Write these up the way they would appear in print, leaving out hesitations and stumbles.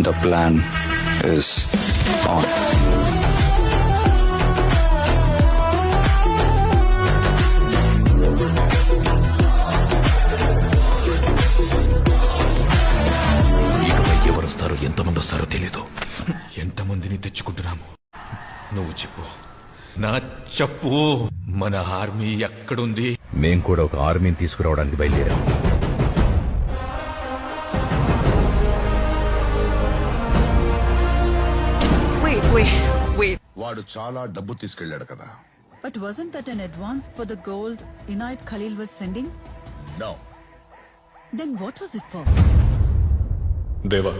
The plan is on. ఎవరు వస్తారో ఎంతమంది వస్తారో తెలీదు. ఎంతమందిని తెచ్చుకుంటున్నాము నువ్వు చెప్పు. నా చెప్పు. మన ఆర్మీ ఎక్కడుంది? మేం కూడా ఒక ఆర్మీని తీసుకురావడానికి బయలుదేరాం. వాడు చాలా డబ్బు తీసుకెళ్లాడు కదా. But wasn't that an advance for the gold Inayat Khalil was sending? No. Then what was it for? దేవా,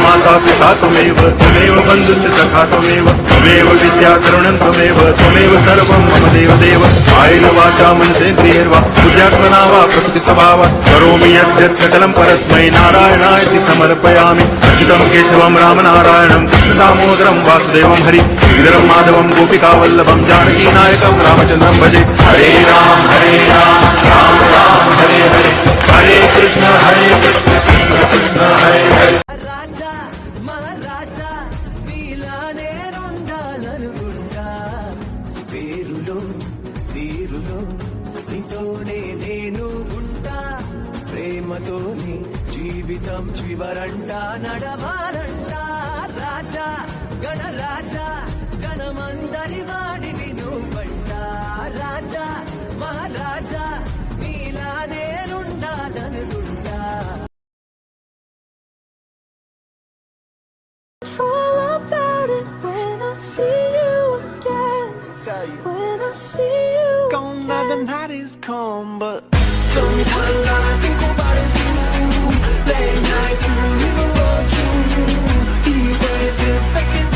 माता पिता त्वमेव त्वमेव बन्धुश्च सखा त्वमेव त्वमेव विद्या करुणं त्वमेव त्वमेव सर्वं मम देवदेव कायेन वाचा मनसेन्द्रियैर्वा बुद्ध्यात्मना वा प्रकृतिस्वभावात् करोमि यद्यत् सकलं परस्मै नारायणायति समर्पयामि अच्युतं केशवं रामनारायणं कृष्णदामोदरं वासुदेवं हरि श्रीधरं माधवं गोपिकावल्लभं जानकीनायकं रामचन्द्रं भजे. हरे राम राम राम हरे हरे हरे कृष्ण कृष्ण कृष्ण हरे हरे. ప్రేమతోనే జీవితం చివరంటా నడవాలంటా రాజా గణరాజా జనమందరి వాడివి నువ్వంటా రాజా the night is calm, but sometimes all I think about is you. Late nights in the middle of June. He always been faking